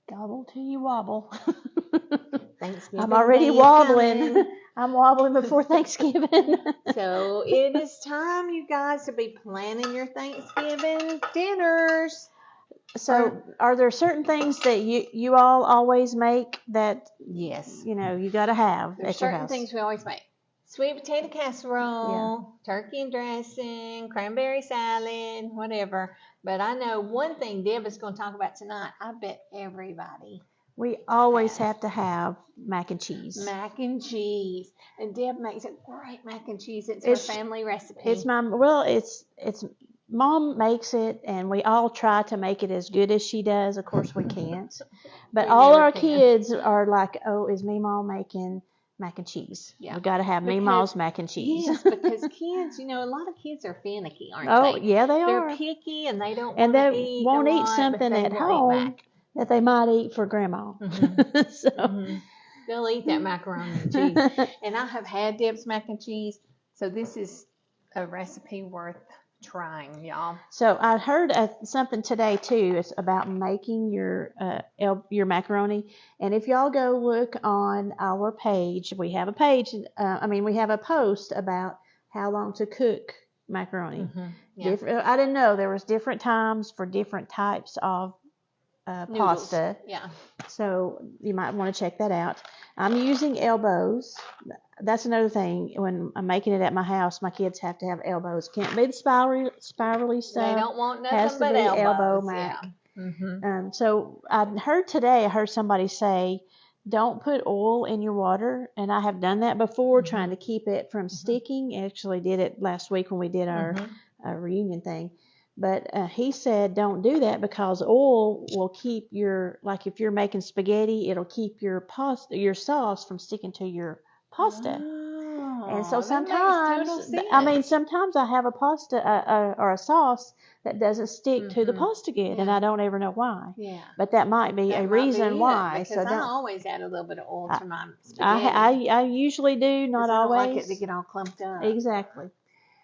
Gobble till you wobble. Thanksgiving I'm already Day is wobbling. coming. I'm wobbling before Thanksgiving. So it is time, you guys, to be planning your Thanksgiving dinners. So, are there certain things that you all always make that Yes, you got to have there's at your certain house? things we always make. Sweet potato casserole, turkey and dressing, cranberry salad, whatever. But I know one thing Deb is going to talk about tonight. I bet everybody. We always have to have mac and cheese. Mac and cheese. And Deb makes a great mac and cheese. It's her family recipe. It's Mom makes it, and we all try to make it as good as she does. Of course, we can't. But all our kids are like, oh, is Memaw making mac and cheese? Yeah. We got to have Memaw's mac and cheese. Yes, because kids, a lot of kids are finicky, aren't they? Oh, yeah, they are. They're picky, and they don't want to eat won't eat something at home that they might eat for Grandma. Mm-hmm. So. Mm-hmm. They'll eat that macaroni and cheese. And I have had Deb's mac and cheese, so this is a recipe worth trying, y'all. So I heard something today too. It's about making your macaroni. And if y'all go look on our page, we have a page. We have a post about how long to cook macaroni. Mm-hmm. Yeah. I didn't know there was different times for different types of pasta. Yeah. So you might want to check that out. I'm using elbows. That's another thing. When I'm making it at my house, my kids have to have elbows. Can't be the spirally stuff. They don't want nothing has to but be elbows. Elbow mac. Yeah. Mm-hmm. So I heard somebody say, don't put oil in your water. And I have done that before, trying to keep it from sticking. Actually did it last week when we did our reunion thing. But he said don't do that because oil will keep if you're making spaghetti, it'll keep your sauce from sticking to your pasta. Oh, and so sometimes I have a pasta or a sauce that doesn't stick to the pasta good, and I don't ever know why. Yeah. But that might be a reason why. Because I always add a little bit of oil to my spaghetti. I usually do, not always. I don't like it to get all clumped up. Exactly.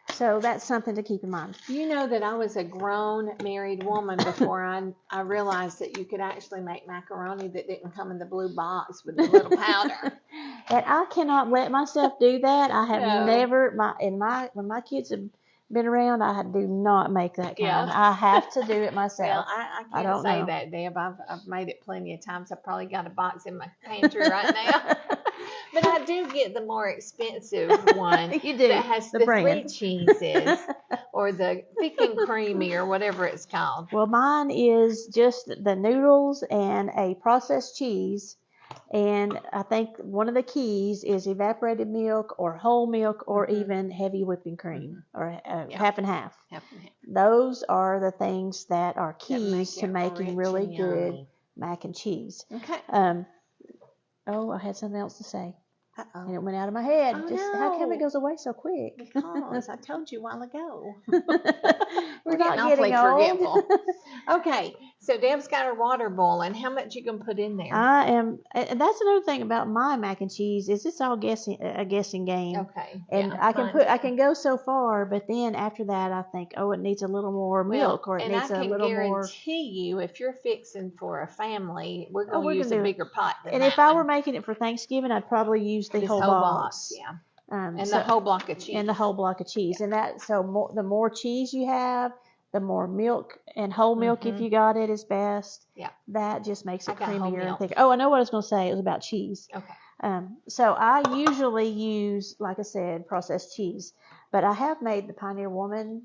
So that's something to keep in mind. You know that I was a grown married woman before I realized that you could actually make macaroni that didn't come in the blue box with the little powder. And I cannot let myself do that. I have never when my kids have been around, I do not make that kind. Yeah. I have to do it myself. Well, I can't say that, Deb. I've made it plenty of times. I've probably got a box in my pantry right now. But I do get the more expensive one that has the 3 cheeses or the thick and creamy or whatever it's called. Well, mine is just the noodles and a processed cheese. And I think one of the keys is evaporated milk or whole milk or even heavy whipping cream or half and half. Half and half. Those are the things that are keys to making really good mac and cheese. Okay. I had something else to say. Uh-oh. And it went out of my head. How come it goes away so quick? Because I told you a while ago. We're not getting forgetful. Okay, so Deb's got her water boiling. How much you gonna put in there? I am. And that's another thing about my mac and cheese is it's all a guessing game. Okay. And I can go so far, but then after that I think, it needs a little more milk or it needs a little more. And I can guarantee you, if you're fixing for a family, we're gonna use a bigger pot. And if I were making it for Thanksgiving, I'd probably use the whole box. Yeah. The whole block of cheese. And the whole block of cheese. Yeah. And the more cheese you have, the more milk, and whole milk if you got it is best. Yeah. That just makes it creamier and thicker. I know what I was going to say. It was about cheese. Okay. So I usually use, like I said, processed cheese. But I have made the Pioneer Woman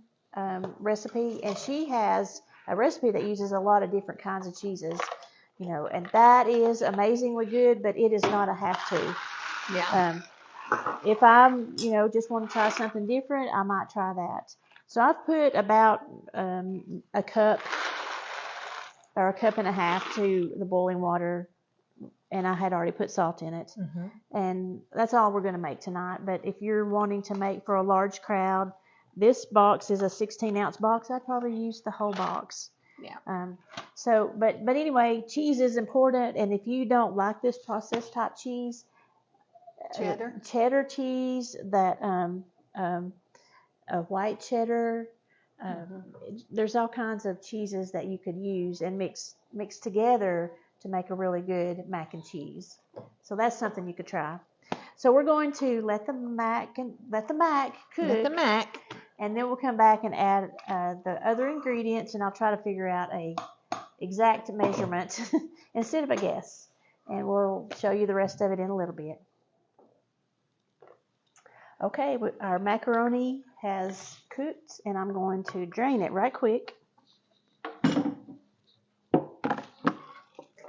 recipe, and she has a recipe that uses a lot of different kinds of cheeses. And that is amazingly good, but it is not a have-to. Yeah. If I'm, just want to try something different, I might try that. So I've put about a cup or a cup and a half to the boiling water, and I had already put salt in it. And that's all we're going to make tonight. But if you're wanting to make for a large crowd, this box is a 16-ounce box. I'd probably use the whole box. Yeah. But anyway, cheese is important, and if you don't like this processed type cheese, cheddar cheese, that a white cheddar, there's all kinds of cheeses that you could use and mix together to make a really good mac and cheese. So that's something you could try. So we're going to let the mac cook. Let the mac. And then we'll come back and add the other ingredients, and I'll try to figure out a exact measurement instead of a guess. And we'll show you the rest of it in a little bit. Okay, our macaroni has cooked, and I'm going to drain it right quick.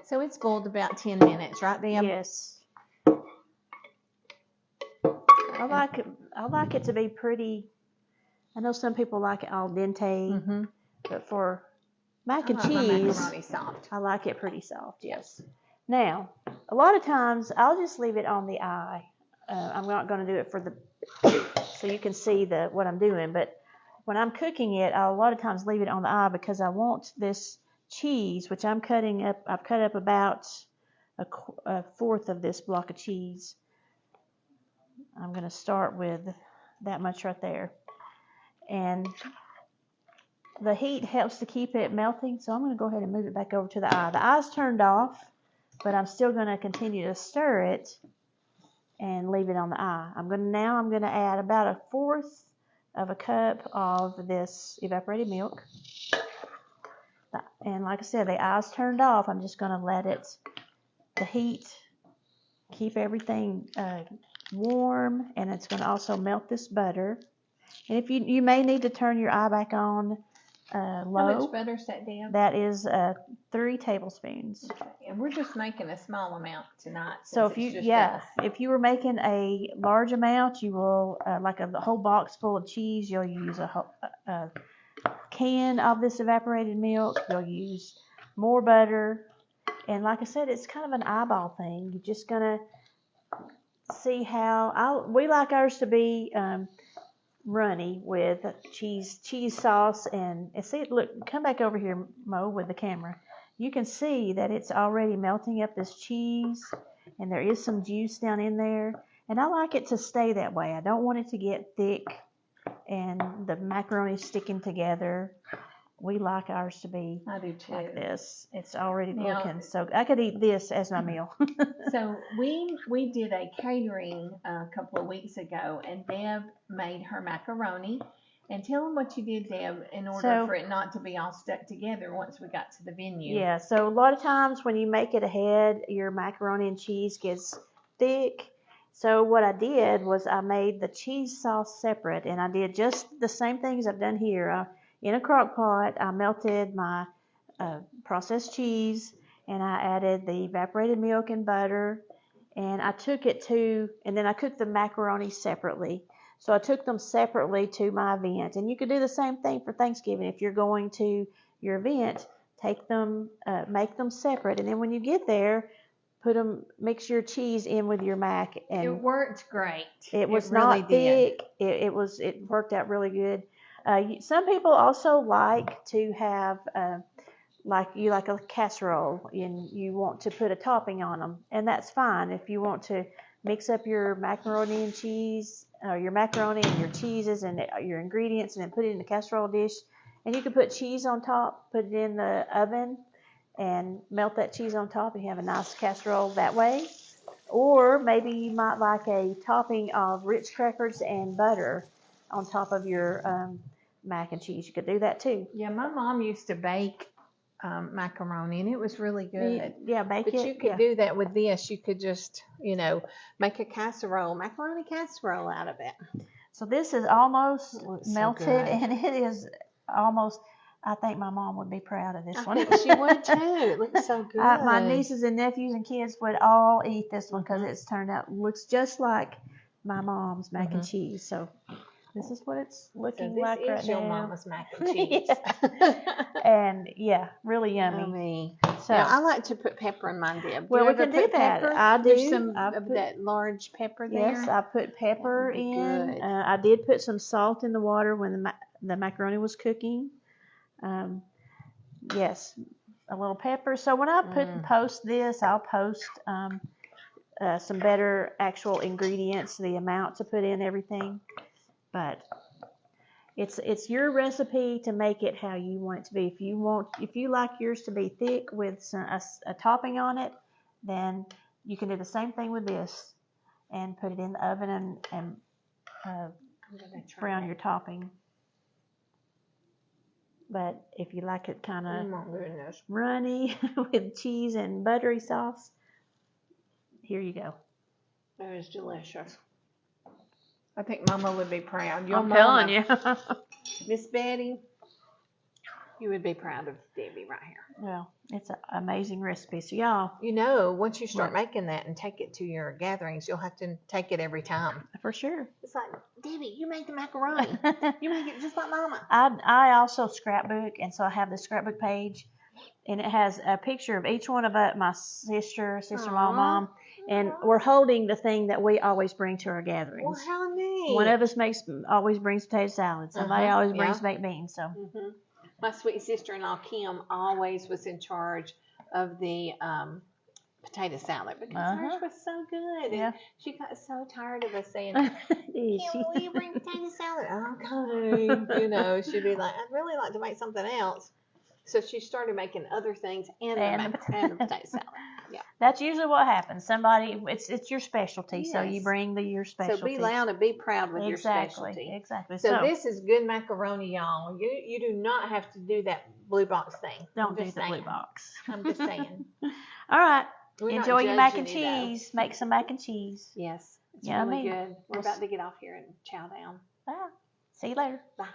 So it's boiled about 10 minutes, right, Deb? Yes. I like it to be pretty. I know some people like it al dente, but for mac and cheese, my macaroni soft. I like it pretty soft. Yes. Now, a lot of times I'll just leave it on the eye. I'm not going to do it so you can see what I'm doing. But when I'm cooking it, I'll a lot of times leave it on the eye because I want this cheese, which I'm cutting up. I've cut up about a fourth of this block of cheese. I'm going to start with that much right there. And the heat helps to keep it melting, so I'm going to go ahead and move it back over to the eye. The eye's turned off, but I'm still going to continue to stir it and leave it on the eye. Now I'm going to add about a fourth of a cup of this evaporated milk. And like I said, the eye's turned off. I'm just going to let the heat keep everything warm, and it's going to also melt this butter. And if you may need to turn your eye back on low. How much butter is that, Deb? That is 3 tablespoons. Okay. And we're just making a small amount tonight. So if you were making a large amount, you will like a whole box full of cheese. You'll use a can of this evaporated milk. You'll use more butter, and like I said, it's kind of an eyeball thing. You're just gonna see how we like ours to be. Runny with cheese sauce, and see, look, come back over here, Mo, with the camera. You can see that it's already melting up this cheese, and there is some juice down in there, and I like it to stay that way. I don't want it to get thick and the macaroni sticking together. We like ours to be like this. It's already cooking, so I could eat this as my meal. So we did a catering a couple of weeks ago, and Deb made her macaroni. And tell them what you did, Deb, in order for it not to be all stuck together once we got to the venue. Yeah, so a lot of times when you make it ahead, your macaroni and cheese gets thick. So what I did was I made the cheese sauce separate, and I did just the same things I've done here. In a crock pot, I melted my processed cheese, and I added the evaporated milk and butter, and I took it and then I cooked the macaroni separately. So I took them separately to my event, and you could do the same thing for Thanksgiving. If you're going to your event, take them, make them separate, and then when you get there, mix your cheese in with your mac. And it worked great. It was not thick. It worked out really good. Some people also like to have like a casserole, and you want to put a topping on them, and that's fine. If you want to mix up your macaroni and cheese, or your macaroni and your cheeses and your ingredients, and then put it in a casserole dish, and you can put cheese on top, put it in the oven, and melt that cheese on top, and have a nice casserole that way. Or maybe you might like a topping of Ritz crackers and butter on top of your mac and cheese. You could do that too. Yeah, my mom used to bake macaroni, and it was really good. Yeah, bake it. But you could do that with this. You could just, make a macaroni casserole out of it. So this is almost melted, so and it is almost. I think my mom would be proud of this one. I think she would too. It looks so good. My nieces and nephews and kids would all eat this one because it's looks just like my mom's mac and cheese. So this is what it's looking like right now. This is your mama's mac and cheese. And really yummy. So now, I like to put pepper in mine, Deb. Well, we can do that. Pepper? I do. There's some of that large pepper there. Yes, I put pepper in. I did put some salt in the water when the macaroni was cooking. Yes, a little pepper. So when I post this, I'll post some better actual ingredients, the amount to put in, everything. But It's your recipe to make it how you want it to be. If you like yours to be thick with a topping on it, then you can do the same thing with this and put it in the oven and brown your topping. But if you like it kind of runny with cheese and buttery sauce, here you go. That is delicious. I think Mama would be proud. I'm telling you. Miss Betty, you would be proud of Debbie right here. Well, it's an amazing recipe. So y'all. You know, once you start making that and take it to your gatherings, you'll have to take it every time. For sure. It's like, Debbie, you make the macaroni. You make it just like Mama. I also scrapbook, and so I have the scrapbook page, and it has a picture of each one of my sister-in-law, mom, and we're holding the thing that we always bring to our gatherings. Well, how neat. One of us always brings potato salad. Somebody always brings baked beans. So. My sweet sister-in-law, Kim, always was in charge of the potato salad because hers was so good. And she got so tired of us saying, Kim, will you bring potato salad? Okay. You know, she'd be like, I'd really like to make something else. So she started making other things and the potato salad. Yeah. That's usually what happens. Somebody, it's your specialty, so you bring your specialty. So be loud and be proud with your specialty. Exactly. So this is good macaroni, y'all. You do not have to do that blue box thing. Don't do the blue box. I'm just saying. All right. Enjoy your mac and cheese. Make some mac and cheese. Yes. It's really good. We're about to get off here and chow down. Bye. See you later. Bye.